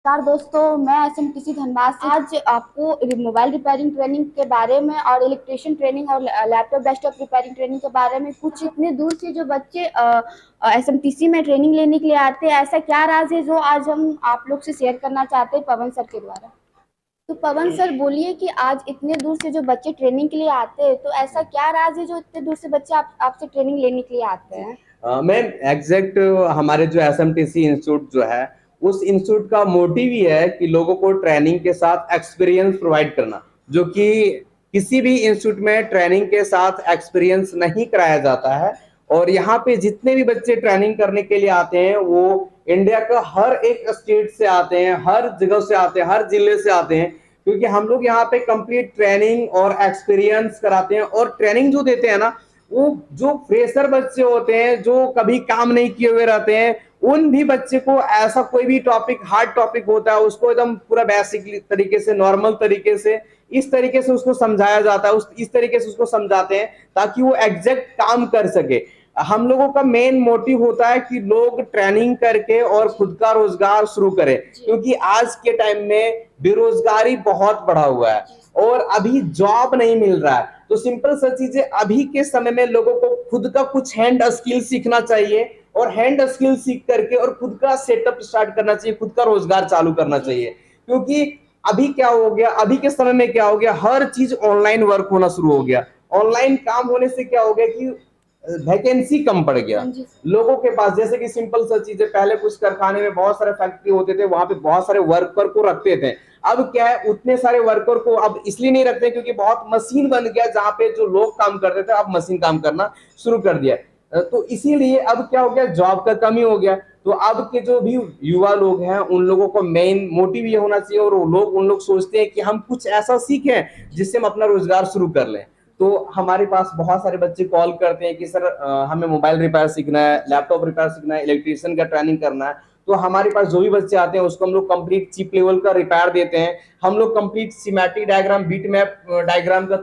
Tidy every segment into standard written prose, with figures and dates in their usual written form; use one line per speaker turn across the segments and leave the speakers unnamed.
नमस्कार दोस्तों, मैं एसएमटीसी धनबाद से आज आपको मोबाइल रिपेयरिंग ट्रेनिंग के बारे में और इलेक्ट्रिशियन ट्रेनिंग और लैपटॉप डेस्कटॉप रिपेयरिंग ट्रेनिंग के बारे में कुछ इतने दूर से जो बच्चे एसएमटीसी में ट्रेनिंग लेने के लिए आते हैं, ऐसा क्या राज है जो आज हम आप लोग से शेयर करना चाहते हैं पवन सर के द्वारा। तो पवन सर बोलिए कि आज इतने दूर से जो बच्चे ट्रेनिंग के लिए आते हैं, तो ऐसा क्या राज है जो इतने दूर से बच्चे आपसे ट्रेनिंग लेने के लिए आते हैं।
मैम एग्जैक्ट हमारे जो एसएमटीसी इंस्टीट्यूट जो है उस इंस्टीट्यूट का मोटिव ही है कि लोगों को ट्रेनिंग के साथ एक्सपीरियंस प्रोवाइड करना, जो कि किसी भी इंस्टीट्यूट में ट्रेनिंग के साथ एक्सपीरियंस नहीं कराया जाता है। और यहाँ पे जितने भी बच्चे ट्रेनिंग करने के लिए आते हैं वो इंडिया का हर एक स्टेट से आते हैं, हर जगह से आते हैं, हर जिले से आते हैं, क्योंकि हम लोग यहाँ पे कंप्लीट ट्रेनिंग और एक्सपीरियंस कराते हैं। और ट्रेनिंग जो देते हैं ना, वो जो फ्रेशर बच्चे होते हैं जो कभी काम नहीं किए हुए रहते हैं, उन भी बच्चे को ऐसा कोई भी टॉपिक हार्ड टॉपिक होता है उसको एकदम पूरा बेसिक तरीके से, नॉर्मल तरीके से, इस तरीके से उसको समझाया जाता है, उस इस तरीके से उसको समझाते हैं ताकि वो एग्जैक्ट काम कर सके। हम लोगों का मेन मोटिव होता है कि लोग ट्रेनिंग करके और खुद का रोजगार शुरू करें, क्योंकि आज के टाइम में बेरोजगारी बहुत बढ़ा हुआ है और अभी जॉब नहीं मिल रहा है। तो सिंपल सा चीज है, अभी के समय में लोगों को खुद का कुछ हैंड स्किल सीखना चाहिए और हैंड स्किल सीख करके और खुद का सेटअप स्टार्ट करना चाहिए, खुद का रोजगार चालू करना चाहिए। क्योंकि अभी क्या हो गया, अभी के समय में क्या हो गया, हर चीज ऑनलाइन वर्क होना शुरू हो गया। ऑनलाइन काम होने से क्या हो गया कि वैकेंसी कम पड़ गया लोगों के पास। जैसे कि सिंपल सा चीज है, पहले कुछ कारखाने में बहुत सारे फैक्ट्री होते थे, वहां पे बहुत सारे वर्कर को रखते थे। अब क्या है, उतने सारे वर्कर को अब इसलिए नहीं रखते क्योंकि बहुत मशीन बन गया, जहां पे जो लोग काम करते थे अब मशीन काम करना शुरू कर दिया। तो इसीलिए अब क्या हो गया, जॉब का कमी हो गया। तो अब के जो भी युवा लोग हैं उन लोगों को मेन मोटिव ये होना चाहिए, और उन लोग सोचते हैं कि हम कुछ ऐसा सीखें जिससे हम अपना रोजगार शुरू कर लें। तो हमारे पास बहुत सारे बच्चे कॉल करते हैं कि सर हमें मोबाइल रिपेयर सीखना है, लैपटॉप रिपेयर सीखना है, इलेक्ट्रिशियन का ट्रेनिंग करना है। तो हमारे पास जो भी बच्चे आते हैं उसको हम लोग कंप्लीट चिप लेवल का रिपेयर देते हैं। हम लोग complete symmetric diagram, beat map diagram का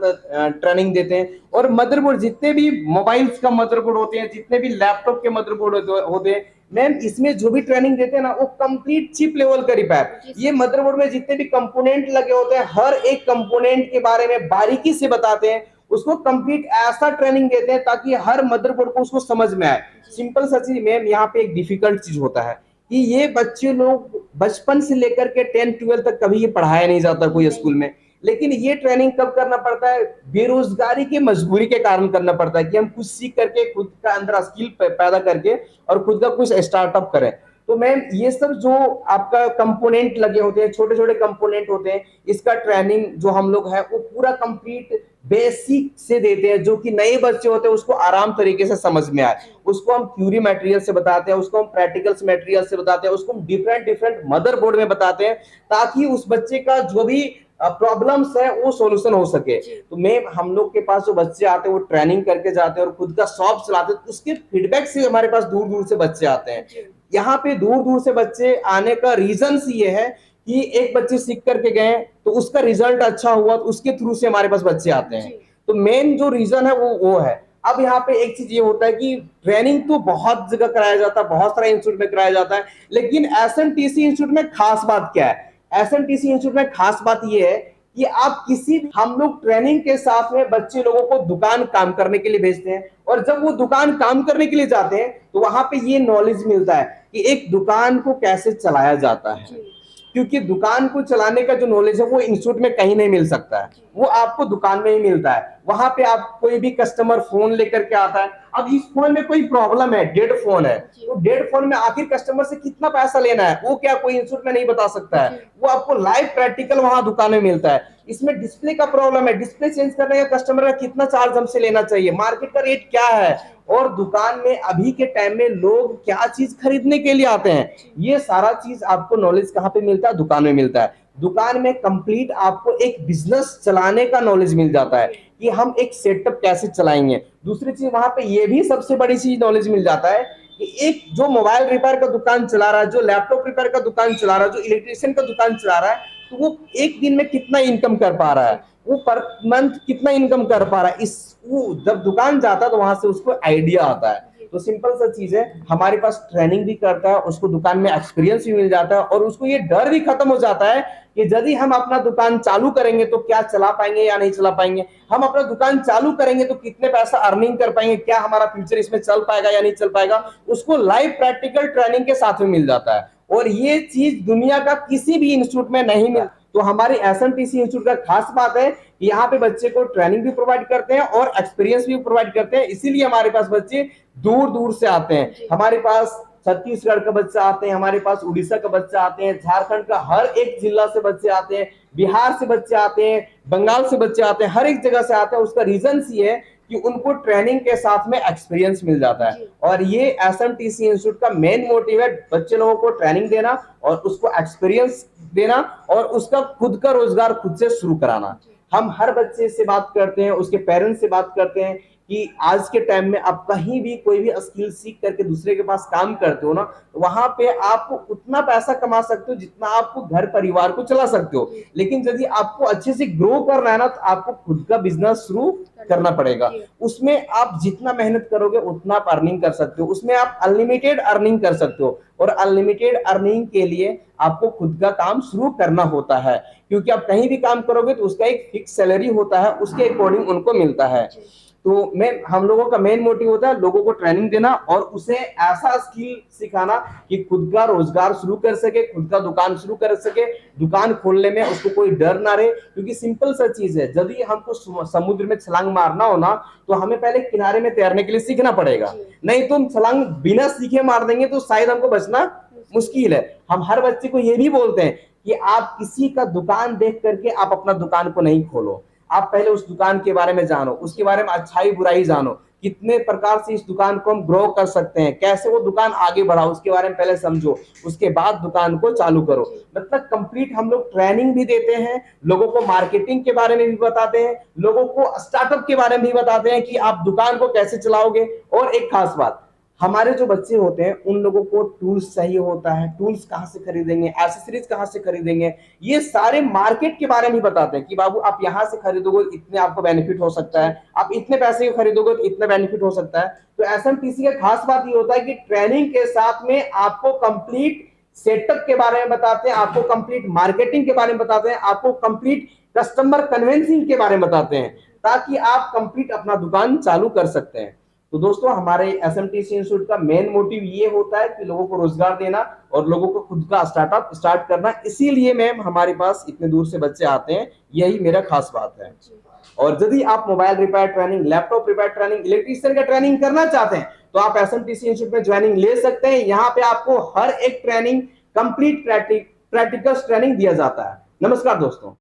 ट्रेनिंग देते हैं। और मदरबोर्ड, जितने भी मोबाइल्स का मदरबोर्ड होते हैं, जितने भी लैपटॉप के मदरबोर्ड होते हैं, मैम इसमें जो भी ट्रेनिंग देते हैं ना वो कंप्लीट चिप लेवल का रिपेयर। ये मदरबोर्ड में जितने भी कंपोनेंट लगे होते हैं, हर एक कंपोनेंट के बारे में बारीकी से बताते हैं, उसको कंप्लीट ऐसा ट्रेनिंग देते हैं ताकि हर मदरबोर्ड को उसको समझ में आए। सिंपल सा चीज मैम, यहाँ पे एक डिफिकल्ट चीज होता है कि ये बच्चे लोग बचपन से लेकर के 10-12 तक कभी ये पढ़ाया नहीं जाता कोई स्कूल में। लेकिन ये ट्रेनिंग कब करना पड़ता है, बेरोजगारी की मजबूरी के कारण करना पड़ता है कि हम कुछ सीख करके खुद का अंदर स्किल पैदा करके और खुद का कुछ स्टार्टअप करें। तो मैम ये सब जो आपका कंपोनेंट लगे होते हैं, छोटे छोटे कंपोनेंट होते हैं, इसका ट्रेनिंग जो हम लोग है वो पूरा कंप्लीट बेसिक से देते हैं, जो कि नए बच्चे होते हैं उसको आराम तरीके से समझ में आए। उसको हम थ्योरी मटेरियल से बताते हैं, उसको हम प्रैक्टिकल्स मटेरियल से बताते हैं, उसको हम डिफरेंट डिफरेंट मदरबोर्ड में बताते हैं ताकि उस बच्चे का जो भी प्रॉब्लम्स है वो सॉल्यूशन हो सके। तो मैम हम लोग के पास जो बच्चे आते हैं वो ट्रेनिंग करके जाते हैं और खुद का शॉप चलाते हैं, उसके फीडबैक से हमारे पास दूर दूर से बच्चे आते हैं। यहाँ पे दूर दूर से बच्चे आने का रीजन ये है कि एक बच्चे सीख करके गए तो उसका रिजल्ट अच्छा हुआ, तो उसके थ्रू से हमारे पास बच्चे आते हैं। तो मेन जो रीजन है वो है। अब यहाँ पे एक चीज ये होता है कि ट्रेनिंग तो बहुत जगह कराया जाता है, बहुत सारे इंस्टीट्यूट में कराया जाता है, लेकिन एसएमटीसी इंस्टीट्यूट में खास बात क्या है, एसएमटीसी इंस्टीट्यूट में खास बात ये है कि आप किसी हम लोग ट्रेनिंग के साथ में बच्चे लोगों को दुकान काम करने के लिए भेजते हैं, और जब वो दुकान काम करने के लिए जाते हैं तो वहां पे ये नॉलेज मिलता है कि एक दुकान को कैसे चलाया जाता है। क्योंकि दुकान को चलाने का जो नॉलेज है वो इंस्टीट्यूट में कहीं नहीं मिल सकता है, वो आपको दुकान में ही मिलता है। वहां पे आप कोई भी कस्टमर फोन लेकर के आता है, अब इस फोन में कोई प्रॉब्लम है, डेड फोन है, तो डेड फोन में आखिर कस्टमर से कितना पैसा लेना है वो क्या कोई इंस्टीट्यूट में नहीं बता सकता है, वो आपको लाइव प्रैक्टिकल वहां दुकान में मिलता है। इसमें डिस्प्ले का प्रॉब्लम है, डिस्प्ले चेंज करने का कस्टमर का कितना चार्ज हमसे लेना चाहिए, मार्केट का रेट क्या है, और दुकान में अभी के टाइम में लोग क्या चीज खरीदने के लिए आते हैं, ये सारा चीज आपको नॉलेज कहाँ पे मिलता है, दुकान में मिलता है। दुकान में कंप्लीट आपको एक बिजनेस चलाने का नॉलेज मिल जाता है कि हम एक सेटअप कैसे चलाएंगे। दूसरी चीज वहां पे ये भी सबसे बड़ी चीज नॉलेज मिल जाता है कि एक जो मोबाइल रिपेयर का दुकान चला रहा है, जो लैपटॉप रिपेयर का दुकान चला रहा है, जो इलेक्ट्रिशियन का दुकान चला रहा है, तो वो एक दिन में कितना इनकम कर पा रहा है, वो पर मंथ कितना इनकम कर पा रहा है, इस वो जब दुकान जाता है तो वहां से उसको आइडिया आता है। तो सिंपल सा चीज है, हमारे पास ट्रेनिंग भी करता है, उसको दुकान में एक्सपीरियंस भी मिल जाता है और उसको ये डर भी खत्म हो जाता है कि यदि हम अपना दुकान चालू करेंगे तो क्या चला पाएंगे या नहीं चला पाएंगे, हम अपना दुकान चालू करेंगे तो कितने पैसा अर्निंग कर पाएंगे, क्या हमारा फ्यूचर इसमें चल पाएगा या नहीं चल पाएगा, उसको लाइव प्रैक्टिकल ट्रेनिंग के साथ में मिल जाता है। और ये चीज दुनिया का किसी भी इंस्टीट्यूट में नहीं मिलता। तो हमारे एसएमटीसी इंस्टीट्यूट का खास बात है कि यहाँ पे बच्चे को ट्रेनिंग भी प्रोवाइड करते हैं और एक्सपीरियंस भी प्रोवाइड करते हैं, इसीलिए हमारे पास बच्चे दूर दूर से आते हैं। हमारे पास छत्तीसगढ़ का बच्चा आते हैं, हमारे पास उड़ीसा का बच्चा आते हैं, झारखंड का हर एक जिला से बच्चे आते हैं, बिहार से बच्चे आते हैं, बंगाल से बच्चे आते हैं, हर एक जगह से आते हैं। उसका रीजन ये है कि उनको ट्रेनिंग के साथ में एक्सपीरियंस मिल जाता है। और ये एसएमटीसी इंस्टीट्यूट का मेन मोटिव है बच्चे लोगों को ट्रेनिंग देना और उसको एक्सपीरियंस देना और उसका खुद का रोजगार खुद से शुरू कराना। हम हर बच्चे से बात करते हैं, उसके पेरेंट्स से बात करते हैं कि आज के टाइम में आप कहीं भी कोई भी स्किल सीख करके दूसरे के पास काम करते हो ना, तो वहां पे आप उतना पैसा कमा सकते हो जितना आपको घर परिवार को चला सकते हो। लेकिन यदि आपको अच्छे से ग्रो करना है ना, तो आपको खुद का बिजनेस शुरू करना पड़ेगा। उसमें आप जितना मेहनत करोगे उतना आप अर्निंग कर सकते हो, उसमें आप अनलिमिटेड अर्निंग कर सकते हो। और अनलिमिटेड अर्निंग के लिए आपको खुद का काम शुरू करना होता है, क्योंकि आप कहीं भी काम करोगे तो उसका एक फिक्स सैलरी होता है, उसके अकॉर्डिंग उनको मिलता है। तो हम लोगों का मेन मोटिव होता है लोगों को ट्रेनिंग देना और उसे ऐसा स्किल सिखाना कि खुद का रोजगार शुरू कर सके, खुद का दुकान शुरू कर सके, दुकान खोलने में उसको कोई डर ना रहे। क्योंकि सिंपल सा चीज है, यदि हमको समुद्र में छलांग मारना हो ना, तो हमें पहले किनारे में तैरने के लिए सीखना पड़ेगा, नहीं तो हम छलांग बिना सीखे मार देंगे तो शायद हमको बचना मुश्किल है। हम हर बच्चे को ये भी बोलते हैं कि आप किसी का दुकान देख करके आप अपना दुकान को नहीं खोलो, आप पहले उस दुकान के बारे में जानो, उसके बारे में अच्छाई बुराई जानो, कितने प्रकार से इस दुकान को हम ग्रो कर सकते हैं, कैसे वो दुकान आगे बढ़ाओ, उसके बारे में पहले समझो, उसके बाद दुकान को चालू करो। मतलब कंप्लीट हम लोग ट्रेनिंग भी देते हैं, लोगों को मार्केटिंग के बारे में भी बताते हैं, लोगों को स्टार्टअप के बारे में भी बताते हैं कि आप दुकान को कैसे चलाओगे। और एक खास बात, हमारे जो बच्चे होते हैं उन लोगों को टूल्स चाहिए होता है, टूल्स कहाँ से खरीदेंगे, एक्सेसरीज कहाँ से खरीदेंगे, ये सारे मार्केट के बारे में बताते हैं कि बाबू आप यहाँ से खरीदोगे इतने आपको बेनिफिट हो सकता है, आप इतने पैसे खरीदोगे तो इतना बेनिफिट हो सकता है। तो एसएमटीसी का खास बात ये होता है कि ट्रेनिंग के साथ में आपको कंप्लीट सेटअप के बारे में बताते हैं, आपको कंप्लीट मार्केटिंग के बारे में बताते हैं, आपको कंप्लीट कस्टमर कन्विंसिंग के बारे में बताते हैं, ताकि आप कंप्लीट अपना दुकान चालू कर सकते हैं। तो दोस्तों, हमारे एसएमटीसी इंस्टीट्यूट का मेन मोटिव ये होता है कि लोगों को रोजगार देना और लोगों को खुद का स्टार्टअप स्टार्ट करना, इसीलिए मैम हमारे पास इतने दूर से बच्चे आते हैं, यही मेरा खास बात है। और यदि आप mobile repair training, laptop repair training, electrician का ट्रेनिंग करना चाहते हैं तो आप एसएमटीसी इंस्टीट्यूट में ज्वाइनिंग ले सकते हैं। यहाँ पे आपको हर एक ट्रेनिंग कंप्लीट प्रैक्टिकल ट्रेनिंग दिया जाता है। नमस्कार दोस्तों।